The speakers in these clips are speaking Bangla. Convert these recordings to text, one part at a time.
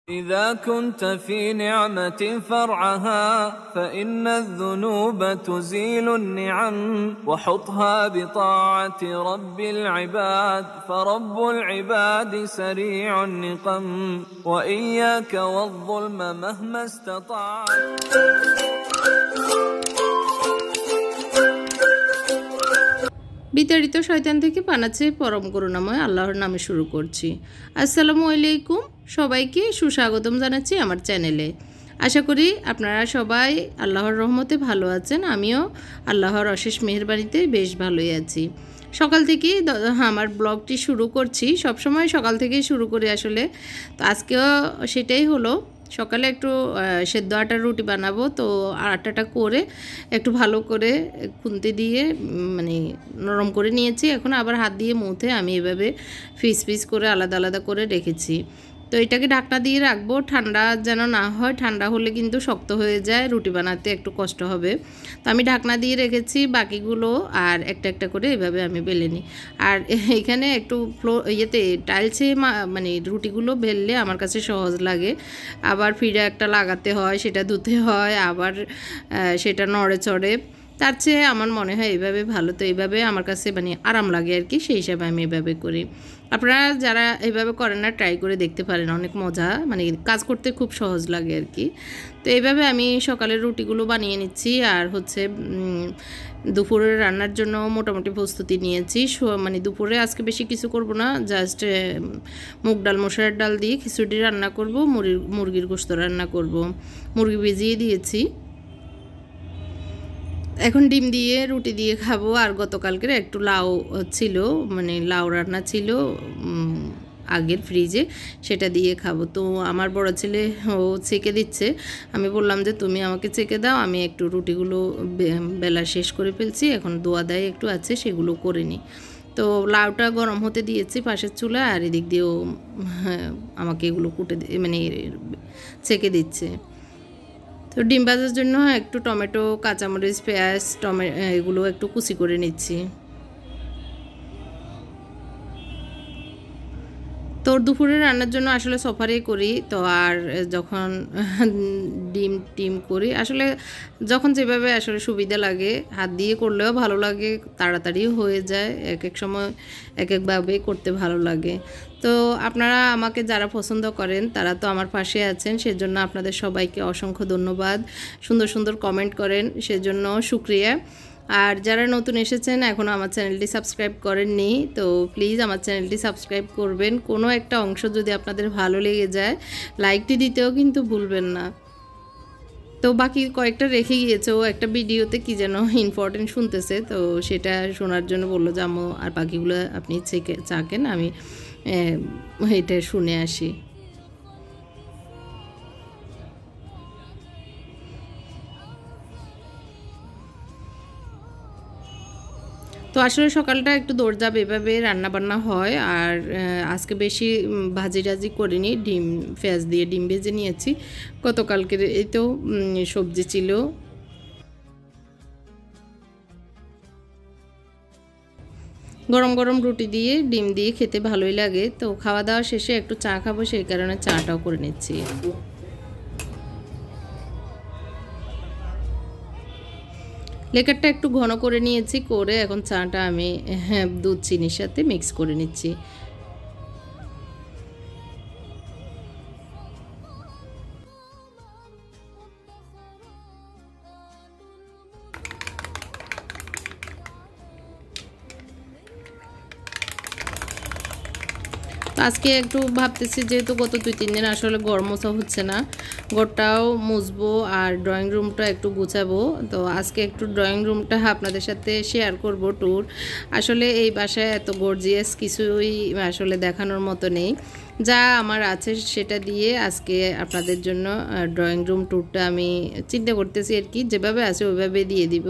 إذا كنت في نعمة فرعها فإن الذنوب تزيل النعم وحطها بطاعة رب العباد فرب العباد سريع النقم وإياك والظلم مهما استطعت বিতাড়িত শয়তান থেকে পানাচ্ছে পরম করুণাময় আল্লাহর নামে শুরু করছি। আসসালামু আলাইকুম, সবাইকে সুস্বাগতম জানাচ্ছি আমার চ্যানেলে। আশা করি আপনারা সবাই আল্লাহর রহমতে ভালো আছেন। আমিও আল্লাহর অশেষ মেহেরবানিতে বেশ ভালোই আছি। সকাল থেকেই আমার ব্লগটি শুরু করছি, সবসময় সকাল থেকেই শুরু করি আসলে। তো আজকেও সেটাই হলো। সকালে একটু সেদ্ধ আটার রুটি বানাবো, তো আটাটা করে একটু ভালো করে খুন্তি দিয়ে মানে নরম করে নিয়েছি। এখন আবার হাত দিয়ে মুথে আমি এভাবে পিস পিস করে আলাদা আলাদা করে রেখেছি। তো এটাকে ঢাকনা দিয়ে রাখবো, ঠান্ডা যেন না হয়। ঠান্ডা হলে কিন্তু শক্ত হয়ে যায়, রুটি বানাতে একটু কষ্ট হবে। তো আমি ঢাকনা দিয়ে রেখেছি বাকিগুলো, আর একটা একটা করে এভাবে আমি বেলে নিই। আর এখানে একটু টাইলসে মানে রুটিগুলো বেললে আমার কাছে সহজ লাগে। আবার ফিরে একটা লাগাতে হয়, সেটা ধুতে হয়, আবার সেটা নড়ে চড়ে। তার চেয়ে আমার মনে হয় এইভাবে ভালো। তো এইভাবে আমার কাছে মানে আরাম লাগে আর কি, সেই হিসাবে আমি এভাবে করি। আপনারা যারা এইভাবে করেন না, ট্রাই করে দেখতে পারেন, অনেক মজা, মানে কাজ করতে খুব সহজ লাগে আর কি। তো এইভাবে আমি সকালের রুটিগুলো বানিয়ে নিচ্ছি। আর হচ্ছে দুপুরের রান্নার জন্য মোটামুটি প্রস্তুতি নিয়েছি। মানে দুপুরে আজকে বেশি কিছু করব না, জাস্ট মুগ ডাল মসুরের ডাল দিয়ে খিচুড়ি রান্না করব, মুরগির গোশত রান্না করব। মুরগি ভিজিয়ে দিয়েছি, এখন ডিম দিয়ে রুটি দিয়ে খাবো। আর গতকালকের একটু লাউ ছিল, মানে লাউ রান্না ছিল আগের ফ্রিজে, সেটা দিয়ে খাবো। তো আমার বড় ছেলে ও ছেঁকে দিচ্ছে, আমি বললাম যে তুমি আমাকে ছেঁকে দাও, আমি একটু রুটিগুলো বেলা শেষ করে ফেলছি, এখন দোয়া দেয় একটু আছে, সেগুলো করে নিই। তো লাউটা গরম হতে দিয়েছি পাশের চুলা, আর এদিক দিয়েও আমাকে এগুলো কুটে মানে ছেঁকে দিচ্ছে। তো ডিম ভাজার জন্য একটু টমেটো, কাঁচামরিচ, পেঁয়াজ, এগুলো একটু কুচি করে নিচ্ছি। তো দুপুরে রান্নার জন্য আসলে সফারেই করি। তো আর যখন ডিম করি আসলে, যখন যেভাবে আসলে সুবিধা লাগে, হাত দিয়ে করলেও ভালো লাগে, তাড়াতাড়িও হয়ে যায়, এক এক সময় এক একভাবে করতে ভালো লাগে। তো আপনারা আমাকে যারা পছন্দ করেন তারা তো আমার পাশে আছেন, সেজন্য আপনাদের সবাইকে অসংখ্য ধন্যবাদ। সুন্দর সুন্দর কমেন্ট করেন, সেজন্য শুক্রিয়া। আর যারা নতুন এসেছেন এখনও আমার চ্যানেলটি সাবস্ক্রাইব করেননি, তো প্লিজ আমার চ্যানেলটি সাবস্ক্রাইব করবেন। কোনো একটা অংশ যদি আপনাদের ভালো লেগে যায়, লাইকটি দিতেও কিন্তু ভুলবেন না। তো বাকি কয়েকটা রেখে গিয়েছে, ও একটা ভিডিওতে কি যেন ইম্পর্টেন্ট শুনতেছে, তো সেটা শোনার জন্য বললো যে আম্মু আর বাকিগুলো আপনি চাকেন, আমি এটা শুনে আসি। তো আসলে সকালটা একটু দৌড়ঝাঁপ এভাবে রান্নাবান্না হয়। আর আজকে বেশি ভাজি টাজি করিনি, ডিম পেঁয়াজ দিয়ে ডিম ভেজে নিয়েছি। গতকালকের এই তো সবজি ছিল। গরম গরম রুটি দিয়ে ডিম দিয়ে খেতে ভালোই লাগে। তো খাওয়া দাওয়া শেষে একটু চা খাবো, সেই কারণে চাটাও করে নিচ্ছি। লেকারটা একটু ঘন করে নিয়েছি, করে এখন চাটা আমি দুধ চিনির সাথে মিক্স করে নিচ্ছি। তো আজকে একটু ভাবতেছি, যেহেতু গত 2-3 দিন আসলে ঘর মোছা হচ্ছে না, ঘরটাও মুছবো আর ড্রয়িং রুমটা একটু গুছাবো। তো আজকে একটু ড্রয়িং রুমটা আপনাদের সাথে শেয়ার করব ট্যুর। আসলে এই বাসায় এত গর্জিয়াস কিছুই আসলে দেখানোর মতো নেই, যা আমার আছে সেটা দিয়ে আজকে আপনাদের জন্য ড্রয়িং রুম ট্যুরটা আমি চিন্তা করতেছি আর কি, যেভাবে আছে ওইভাবে দিয়ে দিব।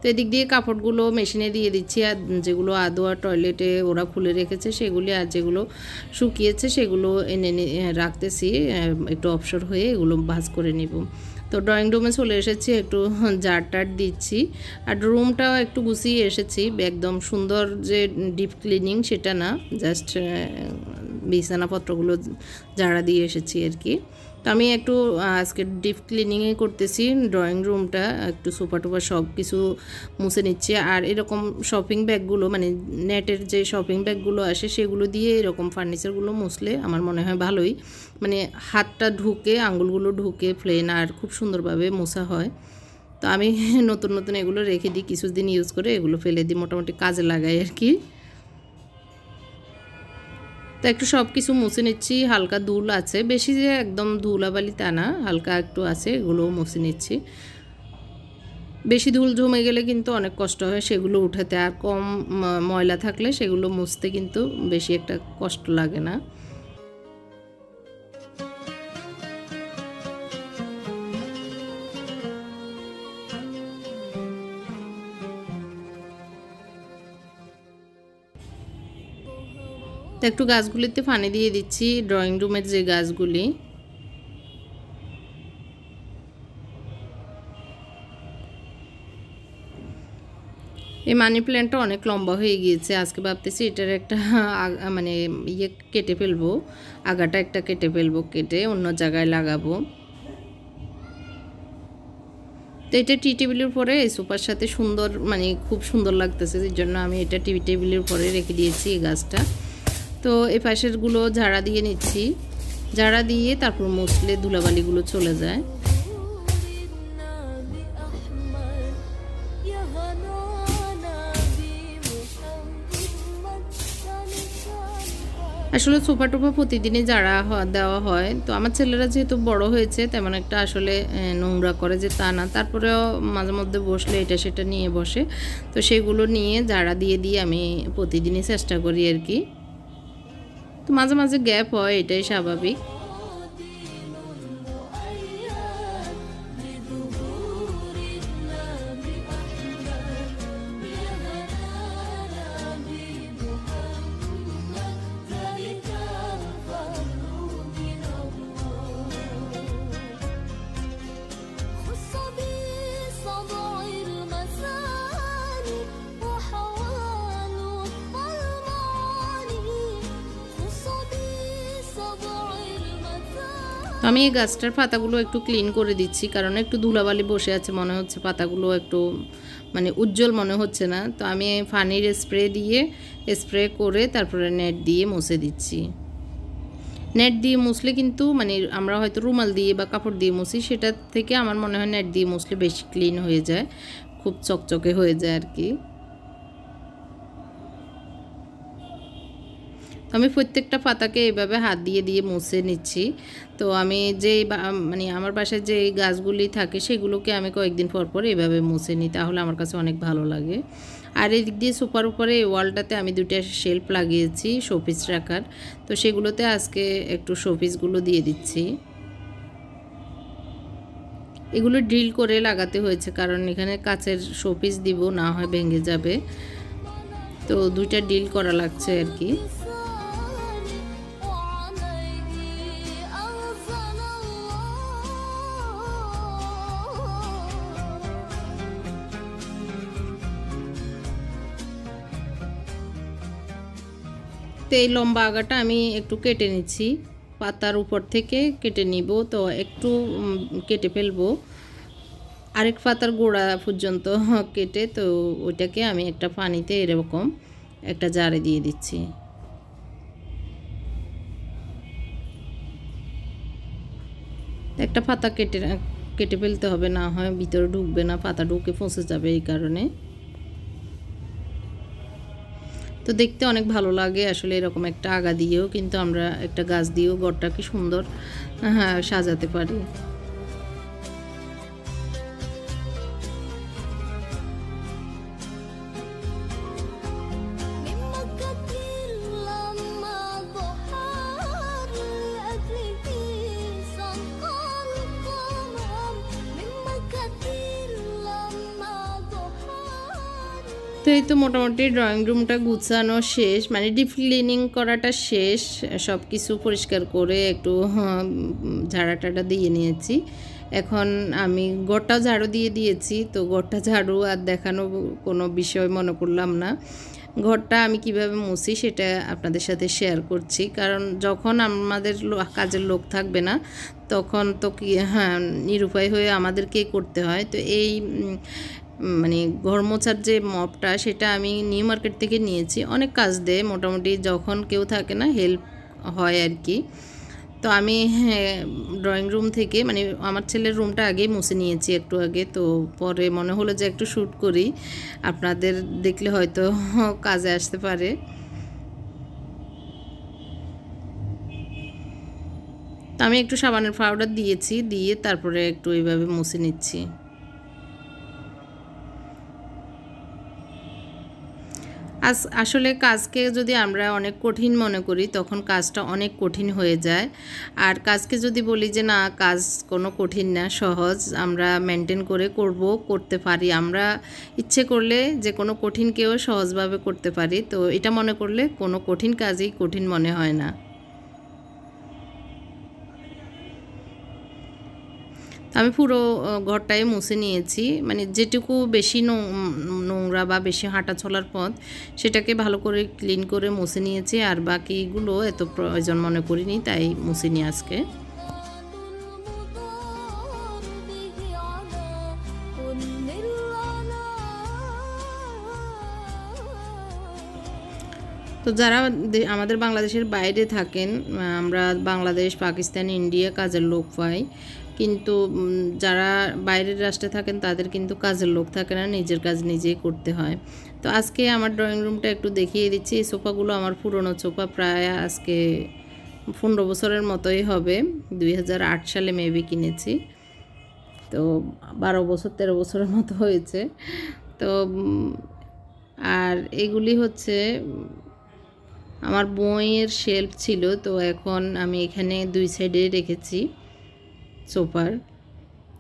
তো এদিক দিয়ে কাপড়গুলো মেশিনে দিয়ে দিচ্ছি, আর যেগুলো আদোয়া টয়লেটে ওরা খুলে রেখেছে সেগুলি, আর যেগুলো শুকিয়েছে সেগুলো এনে রাখতেছি, একটু অবসর হয়ে এগুলো ভাঁজ করে নিব। তো ড্রয়িং রুমে চলে এসেছি, একটু ঝাড় টাড় দিচ্ছি। আর রুমটাও একটু গুছিয়ে এসেছি, একদম সুন্দর যে ডিপ ক্লিনিং সেটা না, জাস্ট বিছানাপত্রগুলো ঝাড়া দিয়ে এসেছি আর কি। তো আমি একটু আজকে ডিপ ক্লিনিংয়ে করতেছি ড্রয়িং রুমটা, একটু সোফা টোফা সব কিছু মুছে নিচ্ছি। আর এরকম শপিং ব্যাগগুলো মানে নেটের যে শপিং ব্যাগগুলো আসে সেগুলো দিয়ে এরকম ফার্নিচারগুলো মুছলে আমার মনে হয় ভালোই, মানে হাতটা ঢুকে আঙুলগুলো ঢুকে প্লেন আর খুব সুন্দরভাবে মোছা হয়। তো আমি নতুন নতুন এগুলো রেখে দিই, কিছুদিন ইউজ করে এগুলো ফেলে দিই, মোটামুটি কাজে লাগাই আর কি। তো একটু সব কিছু মুছে নিচ্ছি, হালকা ধুল আছে, বেশি যে একদম ধুলাবালি তা না, হালকা একটু আছে, এগুলোও মুছে নিচ্ছি। বেশি ধুল জমে গেলে কিন্তু অনেক কষ্ট হয় সেগুলো উঠাতে, আর কম ময়লা থাকলে সেগুলো মুছতে কিন্তু বেশি একটা কষ্ট লাগে না। তো একটু গাছগুলিতে পানি দিয়ে দিচ্ছি, ড্রয়িং রুমের যে গাছগুলি। এই মানি প্ল্যান্টটা অনেক লম্বা হয়ে গিয়েছে, আজকে ভাবতেছি এটার একটা মানে ইয়ে কেটে ফেলবো, আগাটা একটা কেটে ফেলবো, কেটে অন্য জায়গায় লাগাবো। তো এটা টি টেবিলের উপরে এই সোফার সাথে সুন্দর, মানে খুব সুন্দর লাগতেছে, এর জন্য আমি এটা টি টেবিলের উপরে রেখে দিয়েছি এই গাছটা। তো এই পাশেরগুলো ঝাড়া দিয়ে নিচ্ছি, ঝাড়া দিয়ে তারপর মুছলে ধুলাবালিগুলো চলে যায়। আসলে সোফা টোফা প্রতিদিনই ঝাড়া দেওয়া হয়। তো আমার ছেলেরা যেহেতু বড় হয়েছে তেমন একটা আসলে নোংরা করে যে তা না, তারপরেও মাঝে মধ্যে বসলে এটা সেটা নিয়ে বসে, তো সেগুলো নিয়ে ঝাড়া দিয়ে দিয়ে আমি প্রতিদিনই চেষ্টা করি আর কি। তো মাঝে মাঝে গ্যাপ হয়, এটাই স্বাভাবিক। আমি এই গাছটার পাতাগুলো একটু ক্লিন করে দিচ্ছি, কারণ একটু ধুলাবালি বসে আছে, মনে হচ্ছে পাতাগুলো একটু মানে উজ্জ্বল মনে হচ্ছে না। তো আমি পানির স্প্রে করে তারপরে নেট দিয়ে মুছে দিচ্ছি। নেট দিয়ে মুছলে কিন্তু মানে আমরা হয়তো রুমাল দিয়ে বা কাপড় দিয়ে মুছি, সেটা থেকে আমার মনে হয় নেট দিয়ে মুছলে বেশি ক্লিন হয়ে যায়, খুব চকচকে হয়ে যায় আর কি। আমি প্রত্যেকটা পাতাকে এইভাবে হাত দিয়ে দিয়ে মুছে নিচ্ছি। তো আমি মানে আমার বাসায় যে গাছগুলি থাকে সেগুলোকে আমি কয়েকদিন পর পর এইভাবে মুছে নিই, তাহলে আমার কাছে অনেক ভালো লাগে। আর এদিক দিয়ে সোফার উপরে এই ওয়ালটাতে আমি দুটো শেলফ লাগিয়েছি শোপিস রাখার, তো সেগুলোতে আজকে একটু শোপিসগুলো দিয়ে দিচ্ছি। এগুলো ড্রিল করে লাগাতে হয়েছে, কারণ এখানে কাচের শোপিস দিব, না হয় ভেঙে যাবে, তো দুইটা ড্রিল করা লাগছে আর কি। তো এই লম্বা আগাটা আমি একটু কেটে নিচ্ছি, পাতার উপর থেকে কেটে নিব, তো একটু কেটে ফেলবো, আরেক পাতার গোড়া পর্যন্ত কেটে, তো ওইটাকে আমি একটা পানিতে এরকম একটা জারে দিয়ে দিচ্ছি। একটা পাতা কেটে ফেলতে হবে, না হয় ভিতরে ঢুকবে না, পাতা ঢুকে ফসে যাবে এই কারণে। তো দেখতে অনেক ভালো লাগে আসলে এরকম একটা আগা দিয়েও, কিন্তু আমরা একটা গাছ দিয়েও ঘরটাকে সুন্দর সাজাতে পারি। তো এই তো মোটামুটি ড্রয়িং রুমটা গুছানো শেষ, মানে ডিপ ক্লিনিং করাটা শেষ, সব কিছু পরিষ্কার করে একটু ঝাড়া টাড়া দিয়ে নিয়েছি। এখন আমি ঘরটাও ঝাড়ু দিয়ে দিয়েছি, তো ঘরটা ঝাড়ু আর দেখানো কোনো বিষয় মনে করলাম না, ঘরটা আমি কিভাবে মুছি সেটা আপনাদের সাথে শেয়ার করছি, কারণ যখন আমাদের কাজের লোক থাকবে না তখন তো কি নিরুপায় হয়ে আমাদেরকেই করতে হয়। তো এই মানে ঘর মোছার যে মপটা সেটা আমি নিউ মার্কেট থেকে নিয়েছি, অনেক কাজ দেয় মোটামুটি, যখন কেউ থাকে না হেল্প হয় আর কি। তো আমি ড্রয়িং রুম থেকে মানে আমার ছেলের রুমটা আগেই মুছে নিয়েছি একটু আগে, তো পরে মনে হলো যে একটু শ্যুট করি, আপনাদের দেখলে হয়তো কাজে আসতে পারে। তো আমি একটু সাবানের পাউডার দিয়েছি, দিয়ে তারপরে একটু এইভাবে মুছে নিচ্ছি। আসলে কাজকে যদি আমরা অনেক কঠিন মনে করি তখন কাজটা অনেক কঠিন হয়ে যায়। আর কাজকে যদি বলি যে না কাজ কোনো কঠিন না, সহজ, আমরা মেনটেন করে করতে পারি, আমরা ইচ্ছে করলে যে কোনো কঠিনকেও সহজভাবে করতে পারি, তো এটা মনে করলে কোনো কঠিন কাজই কঠিন মনে হয় না। আমি পুরো ঘরটাই মুছে নিয়েছি, মানে যেটুকু বেশি নোংরা বা বেশি হাঁটা চলার পথ সেটাকে ভালো করে ক্লিন করে মুছে নিয়েছি, আর বাকিগুলো এত প্রয়োজন মনে করিনি, তাই মুছে নিয়ে আজকে। তো যারা আমাদের বাংলাদেশের বাইরে থাকেন, আমরা বাংলাদেশ, পাকিস্তান, ইন্ডিয়া কাজের লোক পাই, কিন্তু যারা বাইরের রাষ্ট্রে থাকেন তাদের কিন্তু কাজের লোক থাকে না, নিজের কাজ নিজেই করতে হয়। তো আজকে আমার ড্রয়িং রুমটা একটু দেখিয়ে দিচ্ছি। এই সোফাগুলো আমার পুরনো সোফা, প্রায় আজকে 15 বছরের মতোই হবে, 2008 সালে মেবি কিনেছি, তো 12 বছর 13 বছরের মতো হয়েছে। তো আর এগুলি হচ্ছে আমার বইয়ের শেলফ ছিল, তো এখন আমি এখানে 2 সাইডে রেখেছি সোফার।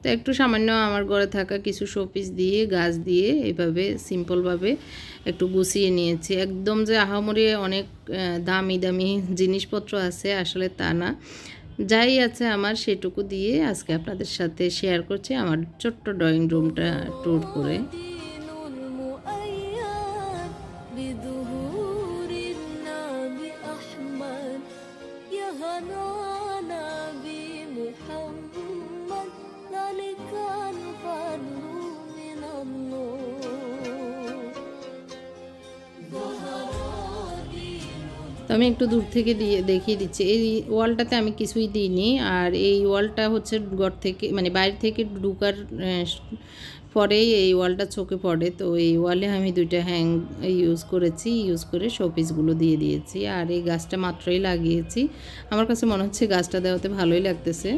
তো একটু সামান্য আমার ঘরে থাকা কিছু শোপিস দিয়ে, গাছ দিয়ে এইভাবে সিম্পলভাবে একটু গুছিয়ে নিয়েছি। একদম যে আহামরি অনেক দামি দামি জিনিসপত্র আছে আসলে তা না, যাই আছে আমার সেটুকু দিয়ে আজকে আপনাদের সাথে শেয়ার করছি আমার ছোট্ট ড্রয়িং রুমটা ট্যুর করে। তো আমি একটু দূর থেকে দেখিয়ে দিচ্ছি, এই ওয়ালটাতে আমি কিছুই দিইনি, আর এই ওয়ালটা হচ্ছে ঘর থেকে মানে বাইরে থেকে ঢুকার পরেই এই ওয়ালটা চোখে পড়ে, তো এই ওয়ালে আমি 2টা হ্যাং ইউজ করে শোপিসগুলো দিয়ে দিয়েছি। আর এই গাছটা মাত্রই লাগিয়েছি, আমার কাছে মনে হচ্ছে গাছটা দেওয়াতে ভালোই লাগতেছে।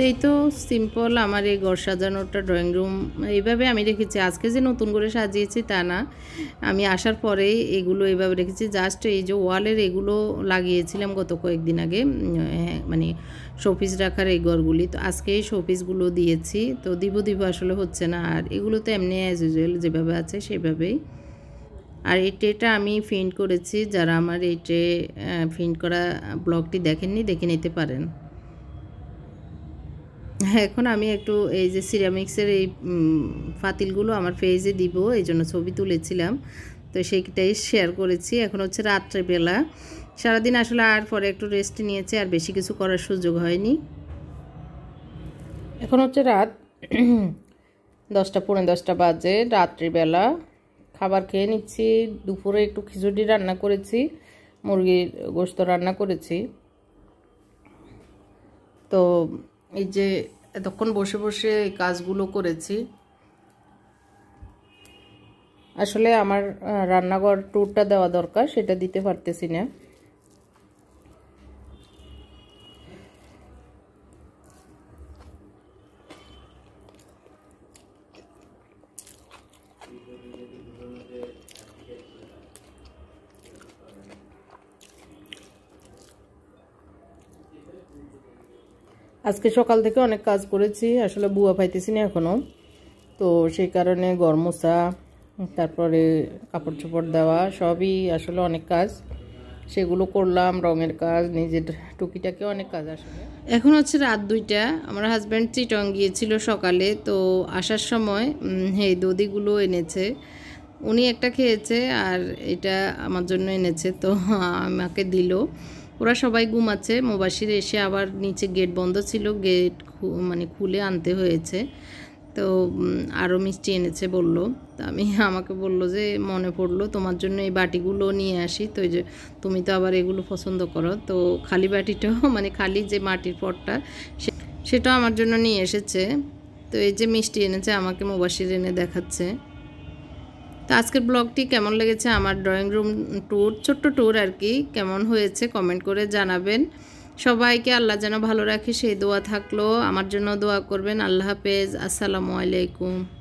এই তো সিম্পল আমার এই ঘর সাজানোটা, ড্রয়িং রুম এইভাবে আমি রেখেছি। আজকে যে নতুন করে সাজিয়েছি তা না, আমি আসার পরেই এগুলো এইভাবে রেখেছি। জাস্ট এই যে ওয়ালের এগুলো লাগিয়েছিলাম গত কয়েকদিন আগে, মানে শোপিস রাখার এই ঘরগুলি, তো আজকে এই শোপিসগুলো দিয়েছি। তো দিব আসলে হচ্ছে না, আর এগুলো তো এমনি অ্যাজ ইউজুয়াল যেভাবে আছে সেভাবেই। আর এই ট্রেটা আমি প্রিন্ট করেছি, যারা আমার এই ট্রে প্রিন্ট করা ব্লগটি দেখেননি দেখে নিতে পারেন। এখন আমি একটু এই যে সিরামিক্সের এই পাতিলগুলো আমার পেজে দিব, এই জন্য ছবি তুলেছিলাম, তো সেইটাই শেয়ার করেছি। এখন হচ্ছে রাত্রেবেলা, সারাদিন আসলে আর পরে একটু রেস্ট নিয়েছি, আর বেশি কিছু করার সুযোগ হয়নি। এখন হচ্ছে রাত 10টা পৌনে 10টা বাজে, রাত্রিবেলা খাবার খেয়ে নিচ্ছি। দুপুরে একটু খিচুড়ি রান্না করেছি, মুরগির গোশত রান্না করেছি। তো এই যে এতক্ষণ বসে বসে এই কাজগুলো করেছি। আসলে আমার রান্নাঘর ট্যুরটা দেওয়া দরকার, সেটা দিতে পারতেছি না। আজকে সকাল থেকে অনেক কাজ করেছি, আসলে বুয়া পাইতেছি না এখনও, তো সেই কারণে ঘর মোছা, তারপরে কাপড় চোপড় দেওয়া, সবই আসলে অনেক কাজ। সেগুলো করলাম, রঙের কাজ, নিজের টুকিটাকে অনেক কাজ আসলে। এখন হচ্ছে রাত 2টা। আমার হাজব্যান্ড চিটং গিয়েছিল সকালে, তো আসার সময় এই দধিগুলো এনেছে। উনি একটা খেয়েছে আর এটা আমার জন্য এনেছে, তো আমাকে দিল। ওরা সবাই ঘুমাচ্ছে। মুবাশির এসে আবার নিচে গেট বন্ধ ছিল, গেট মানে খুলে আনতে হয়েছে। তো আরও মিষ্টি এনেছে বলল। তো আমাকে বলল যে মনে পড়লো তোমার জন্য এই বাটিগুলো নিয়ে আসি, তো এই যে তুমি তো আবার এগুলো পছন্দ করো, তো খালি বাটিটাও মানে খালি যে মাটির পটটা সেটাও আমার জন্য নিয়ে এসেছে। তো এই যে মিষ্টি এনেছে আমাকে মুবাশির এনে দেখাচ্ছে। তো আজকের ব্লগটি কেমন লেগেছে, আমার ড্রয়িং রুম ট্যুর, ছোট্ট ট্যুর আর কি, কেমন হয়েছে কমেন্ট করে জানাবেন। সবাইকে আল্লাহ যেন ভালো রাখে সেই দোয়া থাকলো। আমার জন্য দোয়া করবেন। আল্লাহ হাফেজ। আসসালামু আলাইকুম।